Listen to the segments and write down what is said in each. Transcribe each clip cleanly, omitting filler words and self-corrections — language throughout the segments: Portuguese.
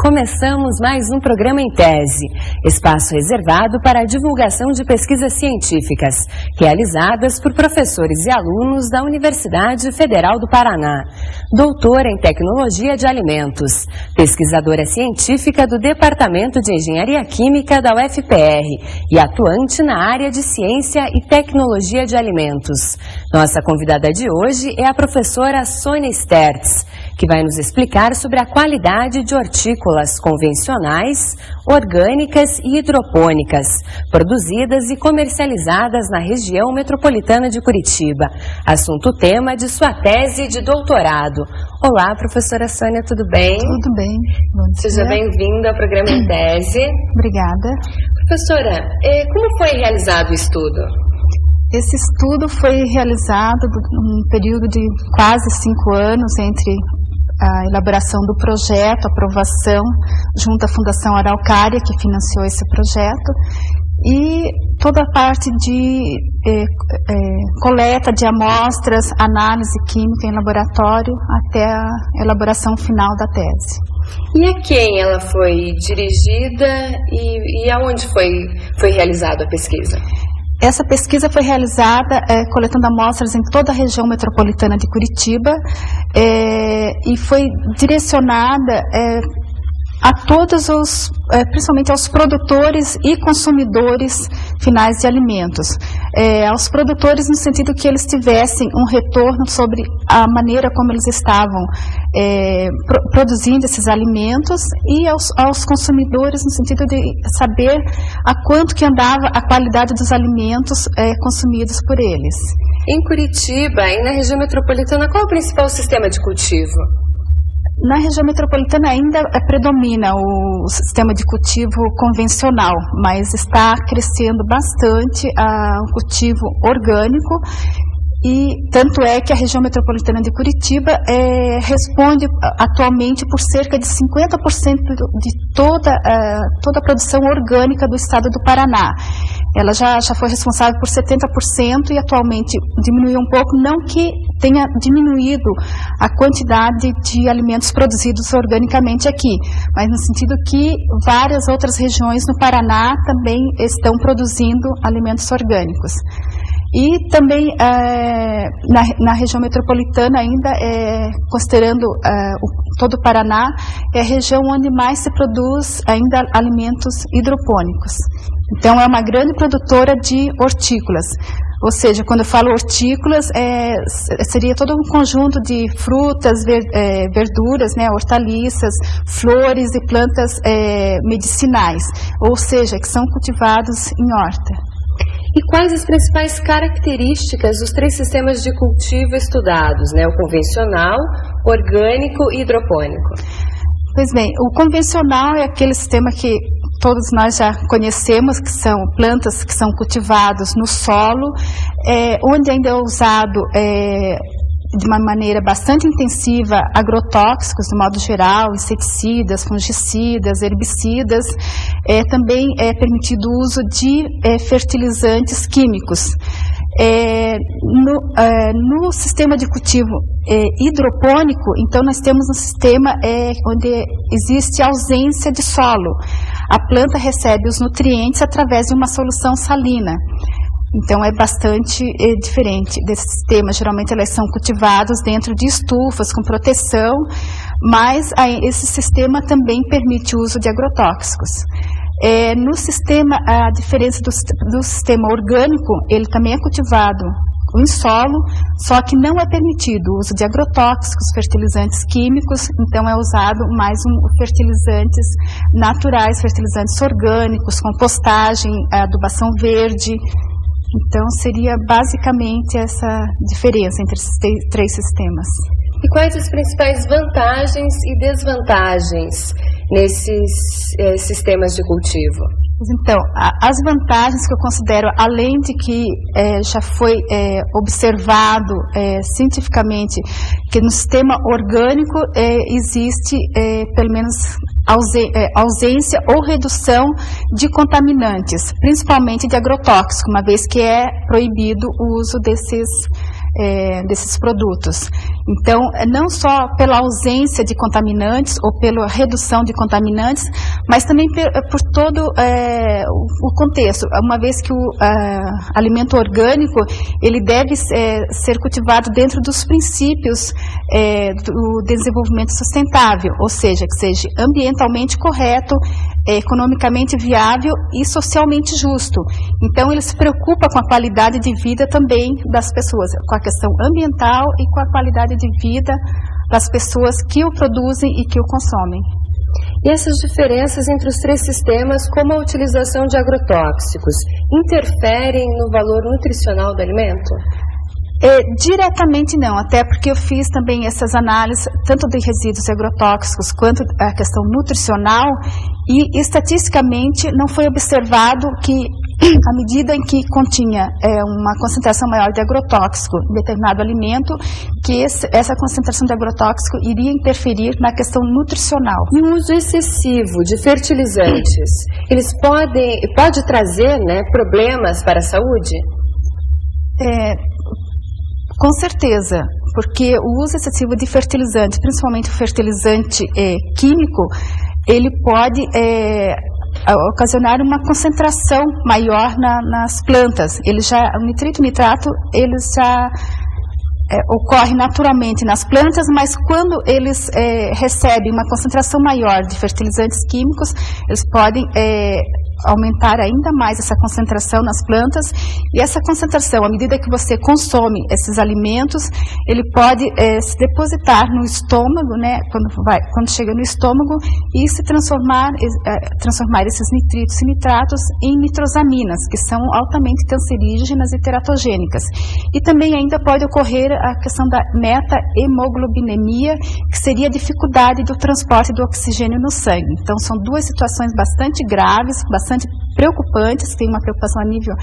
Começamos mais um programa em tese, espaço reservado para a divulgação de pesquisas científicas, realizadas por professores e alunos da Universidade Federal do Paraná, doutora em Tecnologia de Alimentos, pesquisadora científica do Departamento de Engenharia Química da UFPR e atuante na área de Ciência e Tecnologia de Alimentos. Nossa convidada de hoje é a professora Sônia Stertz, que vai nos explicar sobre a qualidade de hortícolas convencionais, orgânicas e hidropônicas, produzidas e comercializadas na região metropolitana de Curitiba. Assunto tema de sua tese de doutorado. Olá, professora Sônia, tudo bem? Tudo bem. Seja bem-vinda ao programa em tese. Obrigada. Professora, como foi realizado o estudo? Esse estudo foi realizado num período de quase 5 anos entre a elaboração do projeto, a aprovação junto à Fundação Araucária, que financiou esse projeto, e toda a parte de coleta de amostras, análise química em laboratório, até a elaboração final da tese. E a quem ela foi dirigida e aonde foi realizada a pesquisa? Essa pesquisa foi realizada coletando amostras em toda a região metropolitana de Curitiba e foi direcionada a todos os, principalmente aos produtores e consumidores finais de alimentos. Aos produtores no sentido que eles tivessem um retorno sobre a maneira como eles estavam produzindo esses alimentos, e aos consumidores no sentido de saber a quanto que andava a qualidade dos alimentos consumidos por eles. Em Curitiba e na região metropolitana, qual é o principal sistema de cultivo? Na região metropolitana ainda predomina o sistema de cultivo convencional, mas está crescendo bastante o cultivo orgânico, e tanto é que a região metropolitana de Curitiba responde atualmente por cerca de 50% de toda a produção orgânica do estado do Paraná. Ela já foi responsável por 70% e atualmente diminuiu um pouco, não que tenha diminuído a quantidade de alimentos produzidos organicamente aqui, mas no sentido que várias outras regiões no Paraná também estão produzindo alimentos orgânicos. E também na região metropolitana ainda, considerando todo o Paraná, é a região onde mais se produz ainda alimentos hidropônicos. Então é uma grande produtora de hortícolas. Ou seja, quando eu falo hortícolas, seria todo um conjunto de frutas, verduras, né, hortaliças, flores e plantas medicinais, ou seja, que são cultivados em horta. E quais as principais características dos 3 sistemas de cultivo estudados, né? O convencional, orgânico e hidropônico? Pois bem, o convencional é aquele sistema que todos nós já conhecemos, que são plantas que são cultivadas no solo, onde ainda é usado de uma maneira bastante intensiva agrotóxicos, de modo geral, inseticidas, fungicidas, herbicidas. Também é permitido o uso de fertilizantes químicos. No sistema de cultivo hidropônico, então nós temos um sistema onde existe ausência de solo. A planta recebe os nutrientes através de uma solução salina. Então é bastante diferente desse sistema. Geralmente elas são cultivadas dentro de estufas com proteção, mas esse sistema também permite o uso de agrotóxicos. No sistema, a diferença do sistema orgânico, ele também é cultivado em solo, só que não é permitido o uso de agrotóxicos, fertilizantes químicos, então é usado mais fertilizantes naturais, fertilizantes orgânicos, compostagem, adubação verde. Então seria basicamente essa diferença entre esses 3 sistemas. E quais as principais vantagens e desvantagens nesses sistemas de cultivo? Então, as vantagens que eu considero, além de que já foi observado cientificamente que no sistema orgânico existe pelo menos ausência ou redução de contaminantes, principalmente de agrotóxico, uma vez que é proibido o uso desses desses produtos. Então, não só pela ausência de contaminantes ou pela redução de contaminantes, mas também por todo o contexto, uma vez que o alimento orgânico ele deve ser cultivado dentro dos princípios do desenvolvimento sustentável, ou seja, que seja ambientalmente correto, economicamente viável e socialmente justo. Então, ele se preocupa com a qualidade de vida também das pessoas, com a questão ambiental e com a qualidade de vida das pessoas que o produzem e que o consomem. E essas diferenças entre os 3 sistemas, como a utilização de agrotóxicos, interferem no valor nutricional do alimento? Diretamente não, até porque eu fiz também essas análises, tanto de resíduos agrotóxicos quanto a questão nutricional, e estatisticamente não foi observado que, à medida em que continha uma concentração maior de agrotóxico em determinado alimento, que essa concentração de agrotóxico iria interferir na questão nutricional. E o uso excessivo de fertilizantes, eles pode trazer, problemas para a saúde? Com certeza, porque o uso excessivo de fertilizante, principalmente o fertilizante químico, ele pode ocasionar uma concentração maior nas plantas. O nitrito e o nitrato, eles já ocorre naturalmente nas plantas, mas quando eles recebem uma concentração maior de fertilizantes químicos, eles podem aumentar ainda mais essa concentração nas plantas, e essa concentração, à medida que você consome esses alimentos, ele pode se depositar no estômago, quando chega no estômago, e se transformar esses nitritos e nitratos em nitrosaminas, que são altamente cancerígenas e teratogênicas. E também ainda pode ocorrer a questão da meta-hemoglobinemia, que seria a dificuldade do transporte do oxigênio no sangue. Então, são 2 situações bastante graves, bastante preocupantes, tem uma preocupação a nível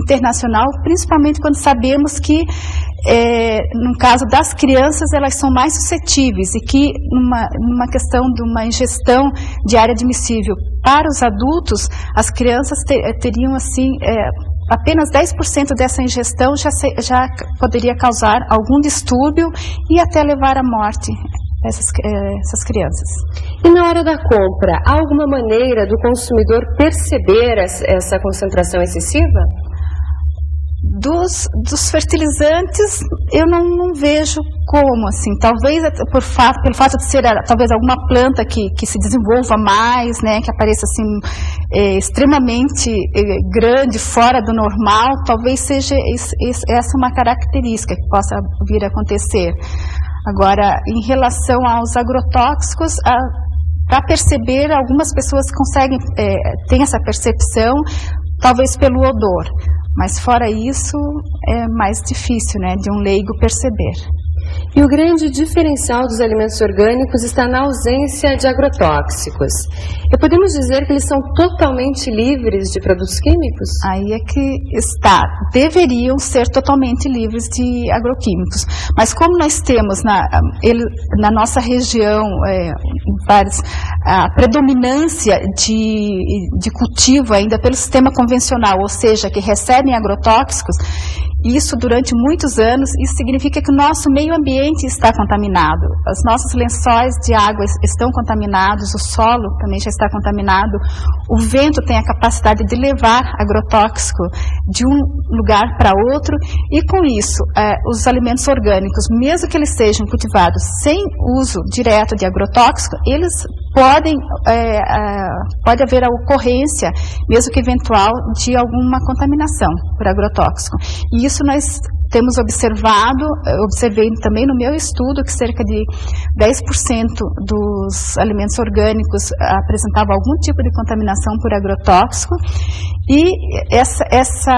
internacional, principalmente quando sabemos que, no caso das crianças, elas são mais suscetíveis, e que numa questão de uma ingestão diária admissível para os adultos, as crianças teriam assim apenas 10% dessa ingestão já poderia causar algum distúrbio e até levar à morte essas crianças. E na hora da compra, há alguma maneira do consumidor perceber essa concentração excessiva? Dos fertilizantes, eu não vejo como, assim, talvez pelo fato de ser talvez alguma planta que se desenvolva mais, que apareça assim extremamente grande, fora do normal, talvez seja essa uma característica que possa vir a acontecer. Agora, em relação aos agrotóxicos, para perceber, algumas pessoas conseguem, têm essa percepção, talvez pelo odor, mas fora isso é mais difícil, de um leigo perceber. E o grande diferencial dos alimentos orgânicos está na ausência de agrotóxicos. E podemos dizer que eles são totalmente livres de produtos químicos? Aí é que está. Deveriam ser totalmente livres de agroquímicos. Mas como nós temos na nossa região a predominância de cultivo ainda pelo sistema convencional, ou seja, que recebem agrotóxicos, isso durante muitos anos, isso significa que o nosso meio ambiente está contaminado, os nossos lençóis de água estão contaminados, o solo também já está contaminado, o vento tem a capacidade de levar agrotóxico de um lugar para outro, e com isso, os alimentos orgânicos, mesmo que eles sejam cultivados sem uso direto de agrotóxico, eles pode haver a ocorrência, mesmo que eventual, de alguma contaminação por agrotóxico. E isso nós temos observei também no meu estudo que cerca de 10% dos alimentos orgânicos apresentavam algum tipo de contaminação por agrotóxico, e esses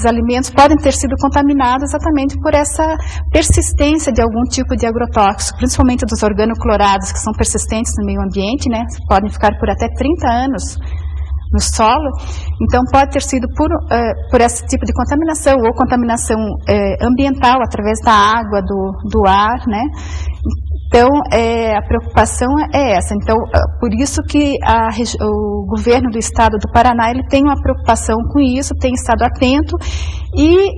alimentos podem ter sido contaminados exatamente por essa persistência de algum tipo de agrotóxico, principalmente dos organoclorados, que são persistentes no meio ambiente, podem ficar por até 30 anos no solo. Então pode ter sido por esse tipo de contaminação, ou contaminação ambiental através da água, do ar, Então, a preocupação é essa. Então, por isso que o governo do estado do Paraná ele tem uma preocupação com isso, tem estado atento e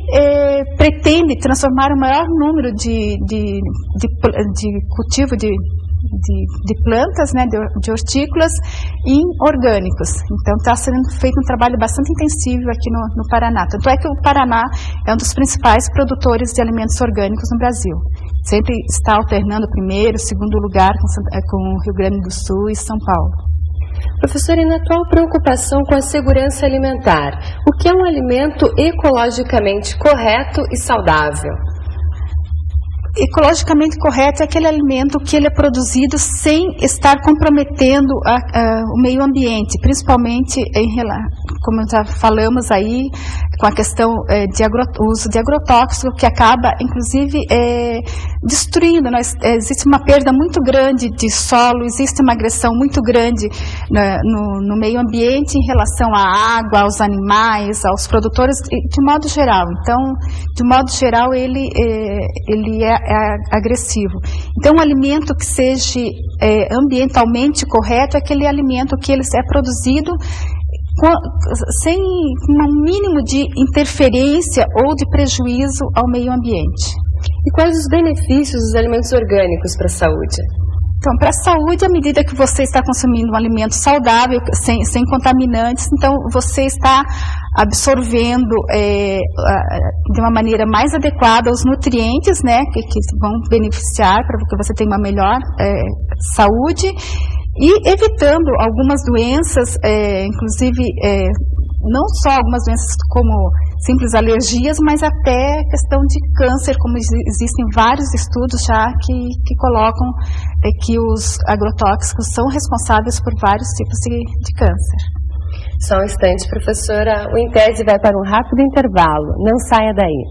pretende transformar o maior número de cultivo de plantas, né, de hortícolas em orgânicos. Então está sendo feito um trabalho bastante intensivo aqui no Paraná. Tanto é que o Paraná é um dos principais produtores de alimentos orgânicos no Brasil. Sempre está alternando primeiro, segundo lugar com o Rio Grande do Sul e São Paulo. Professora, e na atual preocupação com a segurança alimentar, o que é um alimento ecologicamente correto e saudável? Ecologicamente correto é aquele alimento que ele é produzido sem estar comprometendo o meio ambiente, principalmente como já falamos aí, com a questão de uso de agrotóxico, que acaba, inclusive, destruindo. Existe uma perda muito grande de solo, existe uma agressão muito grande no meio ambiente em relação à água, aos animais, aos produtores, de modo geral. Então, de modo geral, ele é agressivo. Então, um alimento que seja ambientalmente correto é aquele alimento que ele é produzido sem um mínimo de interferência ou de prejuízo ao meio ambiente. E quais os benefícios dos alimentos orgânicos para a saúde? Então, para a saúde, à medida que você está consumindo um alimento saudável, sem contaminantes, então você está absorvendo de uma maneira mais adequada os nutrientes, né, que vão beneficiar para que você tenha uma melhor saúde e evitando algumas doenças, inclusive não só algumas doenças como simples alergias, mas até questão de câncer, como existem vários estudos já que colocam que os agrotóxicos são responsáveis por vários tipos de câncer. Só um instante, professora. O Intese vai para um rápido intervalo. Não saia daí.